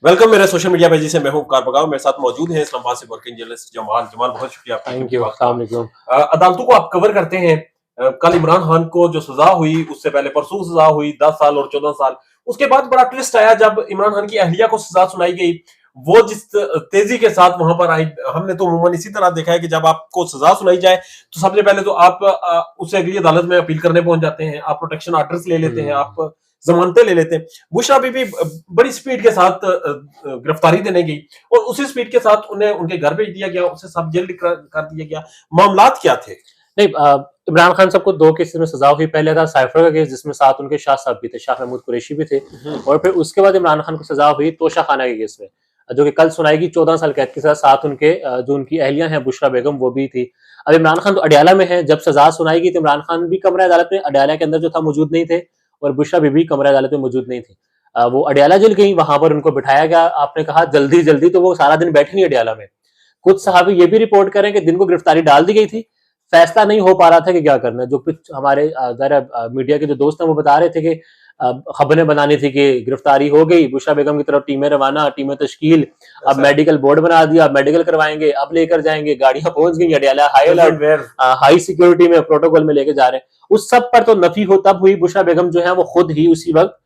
Welcome मेरे social media page से मैं हूं उपकार बगाव। मेरे साथ मौजूद है इस्लामाबाद से वर्किंग जर्नलिस्ट जमाल। जमाल, बहुत शुक्रिया आपका। Thank you. अस्सलाम वालेकुम। अदालतों को आप कवर करते हैं। कल इमरान खान को जो सजा हुई, उससे पहले परसों सजा हुई 10 साल और 14 साल। उसके बाद बड़ा ट्विस्ट आया जब इमरान खान की अहलिया को सजा सुनाई गई। वो जिस तेजी के साथ वहां पर आई, हमने तो अमूमन इसी तरह देखा है कि जब आपको सजा सुनाई जाए तो सबसे पहले तो आप उससे अगली अदालत में अपील करने पहुंच जाते हैं, आप प्रोटेक्शन ऑर्डर्स ले लेते हैं, आप जमानतें ले लेते हैं। बुशरा बीबी बड़ी स्पीड के साथ गिरफ्तारी देने गई और उसी स्पीड के साथ उन्हें उनके घर भेज दिया गया, उसे सब जेल कर दिया गया। मामलात क्या थे? नहीं, इमरान खान साहब को दो केसेस में सजा हुई। पहले था साइफर का केस जिसमें साथ उनके शाह साहब भी थे, शाह महमूद कुरैशी भी थे, और फिर उसके बाद इमरान खान को सजा हुई तोशा खाना के केस में, जो कि कल सुनाएगी 14 साल कैद के साथ उनके जो उनकी अहलियां हैं बुशरा बेगम वो भी थी। अब इमरान खान तो अडयाला में है, जब सजा सुनाएगी तो इमरान खान भी कमरा अदालत में अडयाला के अंदर जो था मौजूद नहीं थे, और बुशरा बीबी कमरा अदालत में मौजूद नहीं थी। वो अडयाला जेल गई, वहां पर उनको बिठाया गया। आपने कहा जल्दी जल्दी, तो वो सारा दिन बैठी नहीं अडयाला में। कुछ सहाबी ये भी रिपोर्ट करें कि दिन को गिरफ्तारी डाल दी गई थी, फैसला नहीं हो पा रहा था कि क्या करना है। जो कुछ हमारे मीडिया के जो दोस्त हैं वो बता रहे थे कि खबरें बनानी थी कि गिरफ्तारी हो गई, बुशरा बेगम की तरफ टीमें रवाना, टीमें तश्कील, अब मेडिकल बोर्ड बना दिया, अब मेडिकल करवाएंगे, अब लेकर जाएंगे, गाड़ियां पहुंच गई Adiala, high alert, high security में, प्रोटोकॉल में लेके जा रहे हैं। उस सब पर तो नफी हो तब हुई, बुशरा बेगम जो है वो खुद ही उसी वक्त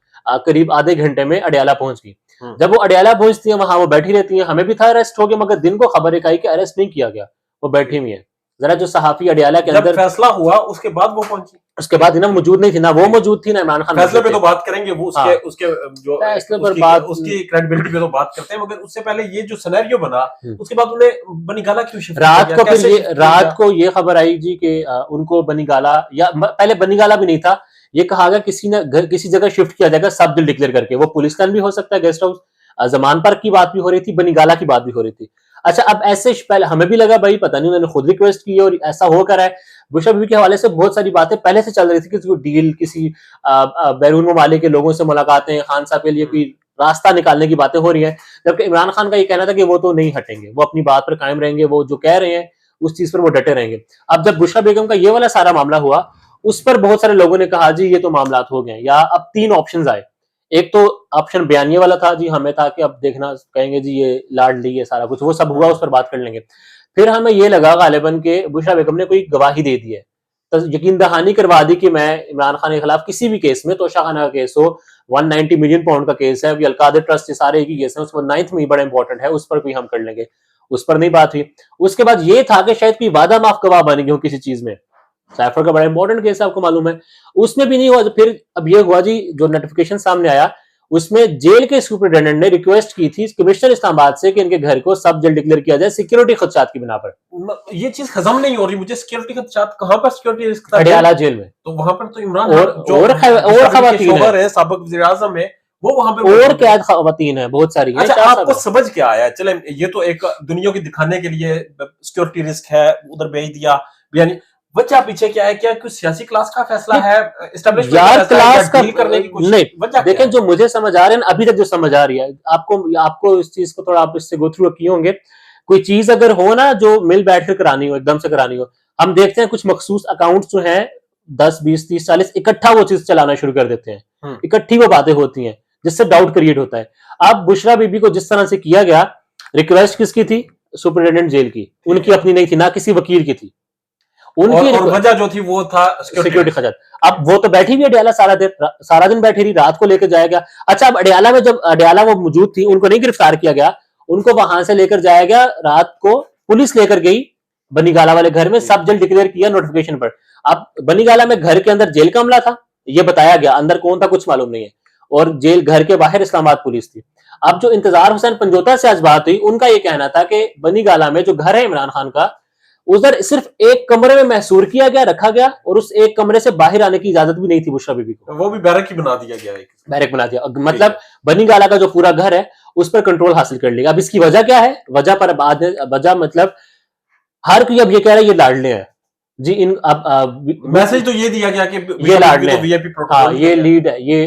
करीब आधे घंटे में अडयाला पहुंच गई। जब वो अडयाला पहुंचती है वहां वो बैठी रहती है। हमें भी था अरेस्ट हो गया, मगर दिन को खबर एक आई कि अरेस्ट नहीं किया गया, वो बैठी हुई है। जरा जो सहाफी अडयाला के अंदर फैसला हुआ उसके बाद वो पहुंची, उसके बाद ना मौजूद नहीं थी, ना वो मौजूद थी ना इमरान खान। फैसले पे तो बात करेंगे, वो उसके उसके जो फैसले पर बात, उसकी क्रेडिबिलिटी पे तो बात करते हैं, मगर उससे पहले ये जो सिनेरियो बना उसके बाद उन्हें बनीगाला क्यों शिफ्ट रात को, फिर ये रात को ये खबर आई जी कि उनको बनीगाला, या पहले बनीगाला भी नहीं था, ये कहा गया किसी ने घर किसी जगह शिफ्ट किया जाएगा सब दिल डिक्लेयर करके। वो पुलिस भी हो सकता है, गेस्ट हाउस, जमान पार्क की बात भी हो रही थी, बनीगाला की बात भी हो रही थी। अच्छा, अब ऐसे पहले हमें भी लगा भाई पता नहीं उन्होंने खुद रिक्वेस्ट की और ऐसा हो कर है। बुशरा बीबी के हवाले से बहुत सारी बातें पहले से चल रही थी, किसी को डील, किसी बैरून ममालिक के लोगों से मुलाकातें, खान साहब के लिए कोई रास्ता निकालने की बातें हो रही है। जबकि इमरान खान का ये कहना था कि वो तो नहीं हटेंगे, वो अपनी बात पर कायम रहेंगे, वो जो कह रहे हैं उस चीज पर वो डटे रहेंगे। अब जब बुशरा बेगम का ये वाला सारा मामला हुआ, उस पर बहुत सारे लोगों ने कहा जी ये तो मामला हो गए, या अब तीन ऑप्शन आए। एक तो ऑप्शन बयानिया वाला था जी, हमें था कि अब देखना, कहेंगे जी ये लाड ली है सारा कुछ, वो सब हुआ, उस पर बात कर लेंगे। फिर हमें ये लगा गालिबन के बुशरा बेगम ने कोई गवाही दे दी है, तो यकीन दहानी करवा दी कि मैं इमरान खान के खिलाफ किसी भी केस में, तोशा खाना का केस हो, 190 मिलियन पाउंड का केस है, अलकादर ट्रस्ट, सारे एक ही केस है, उसमें 9th में बड़ा इंपॉर्टेंट है, उस पर कोई हम कर लेंगे, उस पर नहीं बात हुई। उसके बाद ये था कि शायद कोई वादा माफ गवाह बनेगी हो किसी चीज में, साइफर का बड़ा इंपॉर्टेंट केस है आपको मालूम है, उसमें भी नहीं हुआ। फिर अब ये हुआ जी, जो नोटिफिकेशन सामने आया उसमें जेल के सुपरिटेंडेंट ने रिक्वेस्ट की थी कमिश्नर इस्लामाबाद से कि इनके घर को सब जेल डिक्लेयर किया जाए सिक्योरिटी खदशात की बिना पर। ये चीज हजम नहीं हो रही मुझे, सिक्योरिटी खदशात कहां पर सिक्योरिटी रिस्क था? अडयाला जेल में, तो वहां पर तो इमरान और खवातीन है, साबिक वज़ीर-ए-आज़म है, वो वहां पे और कैद खवातीन है बहुत सारी। अच्छा, आपको समझ क्या आया? चले ये तो एक दुनिया की दिखाने के लिए सिक्योरिटी रिस्क है, उधर भेज दिया, यानी वजह पीछे क्या है? क्या कुछ सियासी क्लास का फैसला है, एस्टेब्लिशमेंट क्लास का करने की कोशिश? नहीं, देखें जो मुझे समझ आ रहे हैं अभी तक, जो समझ आ रही है आपको इस चीज को थोड़ा आप इससे गो थ्रू किए होंगे। कोई चीज अगर हो ना जो मिल बैठ कर करानी हो, एकदम से करानी हो, हम देखते हैं कुछ मखसूस अकाउंट जो है 10, 20, 30, 40 इकट्ठा वो चीज चलाना शुरू कर देते हैं, इकट्ठी वो बातें होती हैं जिससे डाउट क्रिएट होता है। अब बुशरा बीबी को जिस तरह से किया गया, रिक्वेस्ट किसकी थी? सुपरिटेंडेंट जेल की, उनकी अपनी नहीं थी, ना किसी वकील की थी। उनकी और वजह जो थी वो था सिक्योरिटी खजत। अब वो तो बैठी हुई अडयाला सारा दिन बैठी रही, रात को लेकर जाया गया। अच्छा, अब अडयाला में जब अडयाला वो मौजूद थी, उनको नहीं गिरफ्तार किया गया, उनको वहां से लेकर जाया गया, रात को पुलिस लेकर गई बनीगाला वाले घर में, सब जेल डिक्लेयर किया नोटिफिकेशन पर। अब बनीगाला में घर के अंदर जेल का हमला था, ये बताया गया, अंदर कौन था कुछ मालूम नहीं है, और जेल घर के बाहर इस्लामाबाद पुलिस थी। अब जो इंतजार हुसैन पंजोता से आज बात हुई, उनका ये कहना था कि बनीगाला में जो घर है इमरान खान का, उधर सिर्फ एक कमरे में महसूर किया गया, रखा गया, और उस एक कमरे से बाहर आने की इजाजत भी नहीं थी बुशरा बीबी को, वो भी बैरक ही बना दिया गया, एक बैरक बना दिया। मतलब बनीगाला का जो पूरा घर है उस पर कंट्रोल हासिल कर लिया। अब इसकी वजह क्या है? वजह पर वजह मतलब हर कोई अब ये कह रहा है ये लाडले हैं जी। इन अब मैसेज तो ये दिया गया कि ये लाडले हैं, वीआईपी प्रोटोकॉल, ये लीड है, ये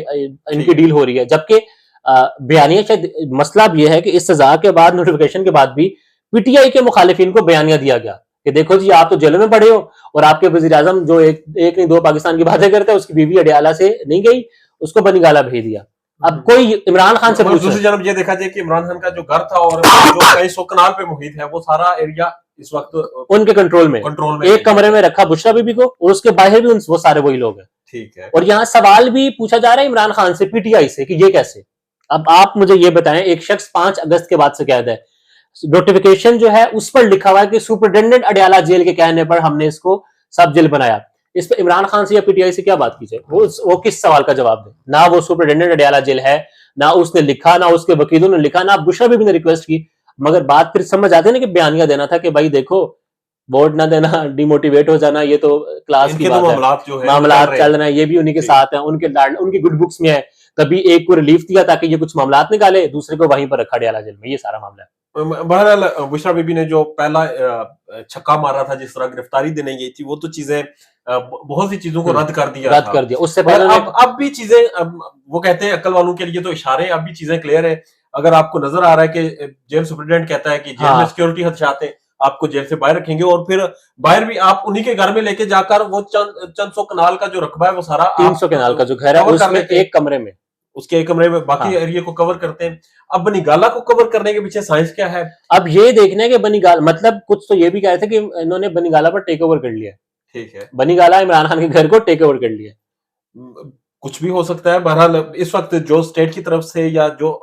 इनकी डील हो रही है। जबकि बयानिया, शायद मसला अब ये है कि इस सजा के बाद, नोटिफिकेशन के बाद भी पीटीआई के मुखालिफिन को बयानिया दिया गया कि देखो जी आप तो जेल में पड़े हो, और आपके वजीर आजम जो एक नहीं दो पाकिस्तान की बातें करते हैं, उसकी बीवी अडयाला से नहीं गई, उसको बनीगाला भेज दिया। अब कोई इमरान खान से पूछ, दूसरी जानब ये देखा जाए कि इमरान खान का जो घर था और जो कई 100 कनाल पे मुहित है, वो सारा एरिया इस वक्त उनके कंट्रोल में एक कमरे में रखा बुशरा बीबी को, और उसके बाहर भी वो सारे वही लोग हैं। ठीक है। और यहाँ सवाल भी पूछा जा रहा है इमरान खान से, पीटीआई से, कि ये कैसे। अब आप मुझे ये बताएं, एक शख्स 5 अगस्त के बाद से कैद है, नोटिफिकेशन जो है उस पर लिखा हुआ है कि सुपरिटेंडेंट अडयाला जेल के कहने पर हमने इसको सब जेल बनाया। इस पर इमरान खान से या पीटीआई से क्या बात की जाए, वो किस सवाल का जवाब दे। ना वो सुपरिटेंडेंट अडयाला जेल है, ना उसने लिखा, ना उसके वकीलों ने लिखा, ना बुशरा बीबी ने रिक्वेस्ट की। मगर बात फिर समझ आते ना कि बयानिया देना था कि भाई देखो, वोट ना देना, डिमोटिवेट हो जाना, ये तो क्लास की बात है, मामलात चल रहे हैं, ये भी उन्हीं के साथ है, उनकी गुड बुक्स में है। कभी एक को रिलीफ दिया ताकि ये कुछ मामलात निकाले, दूसरे को वहीं पर रखा अडयाला जेल में, ये सारा मामला है। बहरहाल बुशरा बीबी ने जो पहला छक्का मारा था, जिस तरह गिरफ्तारी देने गई थी, वो तो चीजें बहुत सी चीजों को रद्द कर दिया उससे पहले अब भी चीजें, वो कहते हैं अक्ल वालों के लिए तो इशारे, अब भी चीजें क्लियर है। अगर आपको नजर आ रहा है कि जेल सुपरिटेंडेंट कहता है कि जेल में सिक्योरिटी खदशात है, आपको जेल से बाहर रखेंगे, और फिर बाहर भी आप उन्हीं के घर में लेके जाकर वो चंद 100 कनाल का जो रकबा है वो सारा 300 कनाल का जो घर है उसमें एक कमरे में, उसके एक कमरे में बाकी एरिया को कवर करते हैं। अब बनीगाला को कवर करने के पीछे साइंस क्या है? अब ये देखना है कि बनीगाला, मतलब कुछ तो ये भी कह रहे थे कि इन्होंने बनीगाला पर टेक ओवर कर लिया। ठीक है, बनीगाला इमरान खान के घर को टेक ओवर कर लिया। कुछ भी हो सकता है। बहरहाल इस वक्त जो स्टेट की तरफ से या जो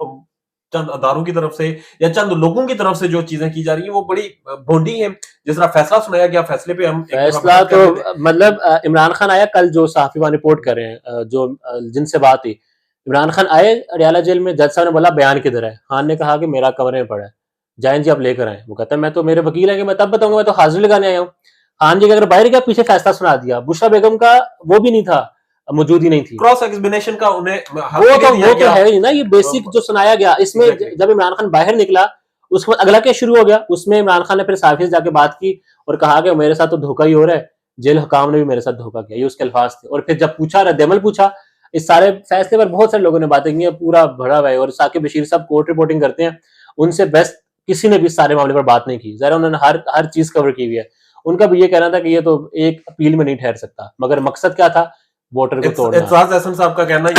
चंद अदारों की तरफ से या चंद लोगों की तरफ से जो चीजें की जा रही है वो बड़ी भोंडी है। जिस तरह फैसला सुनाया गया, फैसले पे हम फैसला तो मतलब इमरान खान आया कल, जो सहाफी वहां रिपोर्ट कर रहे हैं, जो जिनसे बात हुई, इमरान खान आए अडयाला जेल में, जज साहब ने बोला बयान किधर है, खान ने कहा कि मेरा कमरे में पड़ा है, जायन जी आप लेकर आए। वो कहता है मैं तो, मेरे वकील है कि मैं तब बताऊंगा, मैं तो हाजिर लगाने आया हूँ। खान जी अगर बाहर गया, पीछे फैसला सुना दिया। बुशरा बेगम का वो भी नहीं था, मौजूद ही नहीं थी, क्रॉस एग्जामिनेशन का उन्हें वो तो है ही ना, ये बेसिक जो सुनाया गया। इसमें जब इमरान खान बाहर निकला, उसके बाद अगला केस शुरू हो गया। उसमें इमरान खान ने फिर साफी से जाके बात की और कहा कि मेरे साथ तो धोखा ही हो रहा है, जेल हुकाम ने भी मेरे साथ धोखा किया, ये उसके अल्फाज थे। और फिर जब पूछा, रद्द-ए-अमल पूछा, इस सारे फैसले पर बहुत सारे लोगों ने बातें की, पूरा भरा हुआ है। और साकिब बशीर साहब कोर्ट रिपोर्टिंग करते हैं, उनसे बेस्ट किसी ने भी इस सारे मामले पर बात नहीं की। जरा उन्होंने हर चीज कवर की हुई है। उनका भी ये कहना था कि ये तो एक अपील में नहीं ठहर सकता, मगर मकसद क्या था, वोटर को तोड़ना। इतराज एहसन साहब का कहना है,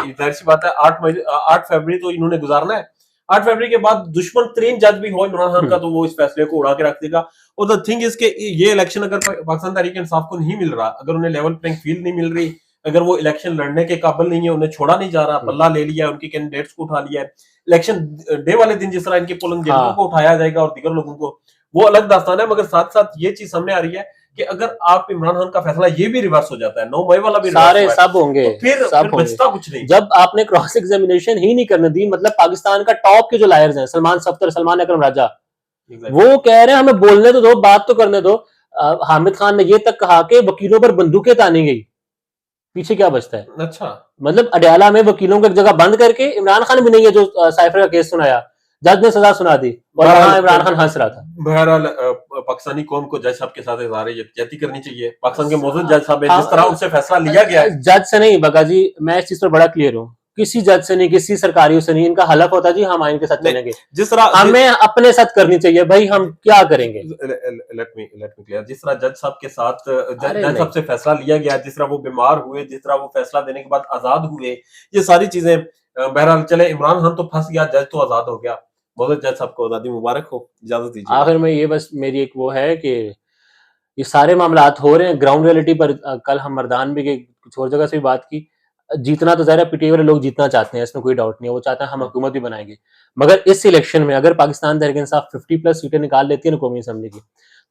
जाहिर सी बात है 8 फरवरी तो इन्होंने गुजारना है। 8 फरवरी के बाद दुश्मन तरीन जज भी हो इमरान खान का, तो वो इस फैसले को उड़ा के रख देगा। और द थिंग इज के ये इलेक्शन अगर पाकिस्तान तहरीक इंसाफ को नहीं मिल रहा, अगर उन्हें लेवल प्लेइंग फील्ड नहीं मिल रही, अगर वो इलेक्शन लड़ने के काबिल नहीं है, उन्हें छोड़ा नहीं जा रहा, बल्ला ले लिया, उनके कैंडिडेट्स को उठा लिया है, इलेक्शन डे वाले दिन जिस तरह इनके पोलिंग एजेंटों को उठाया जाएगा और दीगर लोगों को, वो अलग दास्तान है। मगर साथ साथ ये चीज सामने आ रही है कि अगर आप इमरान खान का फैसला ये भी रिवर्स हो जाता है, 9 मई वाला भी सारे सब होंगे, तो फिर बचता कुछ नहीं। जब आपने क्रॉस एग्जामिनेशन ही नहीं करने दी, मतलब पाकिस्तान का टॉप के जो लायर्स हैं, सलमान सफ्तर, सलमान अकरम राजा, वो कह रहे हैं हमें बोलने तो दो, बात तो करने दो। हामिद खान ने ये तक कहा कि वकीलों पर बंदूकें तानी गई, पीछे क्या बचता है। अच्छा, मतलब अडयाला में वकीलों को एक जगह बंद करके, इमरान खान भी नहीं है जो साइफर का केस सुनाया, जज ने सजा सुना दी और वहां इमरान खान हंस रहा था। बहरहाल पाकिस्तानी कौम को जज साहब के साथ इज़हार यकजहती करनी चाहिए। पाकिस्तान के मौजूद जज साहब जिस तरह उनसे फैसला लिया गया है, जज से नहीं बगा जी, मैं इस चीज पर बड़ा क्लियर हूँ, किसी जज से नहीं, किसी सरकारी से नहीं, इनका हलफ होता जी हम आइन के साथ चलेंगे। जिस तरह हमें अपने साथ करनी चाहिए भाई, हम क्या करेंगे। लेट मी क्लियर, जिस तरह जज साहब के साथ जज साहब से फैसला लिया गया, जिस तरह वो बीमार हुए, जिस तरह वो फैसला देने के बाद आजाद हुए, ये सारी चीजें बहरहाल चले। इमरान खान तो फंस गया, जज तो आजाद हो गया। बहुत जज साहब को आजादी मुबारक हो। इजाजत दीजिए। आखिर में ये बस मेरी एक वो है कि ये सारे मामलात हो रहे हैं ग्राउंड रियलिटी पर। कल हम मर्दान भी गए, कुछ और जगह से भी बात की। जीतना तो ज़ाहिर है पीटीआई वाले लोग जीतना चाहते हैं, इसमें कोई डाउट नहीं है, वो चाहते हैं हम हुकूमत भी बनाएंगे। मगर इस इलेक्शन में अगर पाकिस्तान तहरीक इंसाफ 50+ सीटें निकाल लेती है ना कौमी असेंबली की,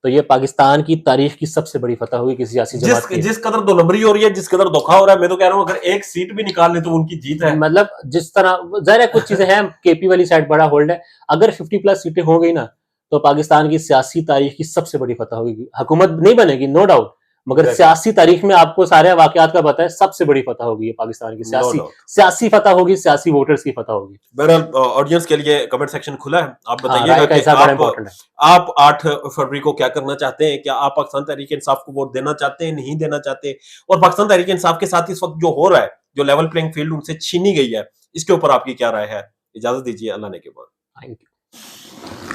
तो ये पाकिस्तान की तारीख की सबसे बड़ी फतह होगी किसी सियासी जमात की। जिस कदर 2 नंबरी हो रही है, जिस कदर धोखा हो रहा है, मैं तो कह रहा हूँ अगर एक सीट भी निकाल ले तो उनकी जीत है। मतलब जिस तरह ज़ाहिर है कुछ चीजें हैं, केपी वाली साइड बड़ा होल्ड है, अगर 50+ सीटें हो गई ना तो पाकिस्तान की सियासी तारीख की सबसे बड़ी फतह होगी। हुकूमत नहीं बनेगी नो डाउट, मगर सियासी तारीख में आपको सारे वाकयात का पता है, सबसे बड़ी फतह होगी ये पाकिस्तान की सियासी फतह होगी, सियासी वोटर्स की फतह होगी। बहरहाल ऑडियंस के लिए कमेंट सेक्शन खुला है, आप बताइएगा कि आप 8 फरवरी को क्या करना चाहते हैं। क्या आप पाकिस्तान तहरीक इंसाफ को वोट देना चाहते हैं, नहीं देना चाहते? और पाकिस्तान तहरीक इंसाफ के साथ इस वक्त जो हो रहा है, जो लेवल प्लेइंग फील्ड उनसे छीनी गई है, इसके ऊपर आपकी क्या राय है? इजाजत दीजिए, अल्लाह ने के बाद। Thank you.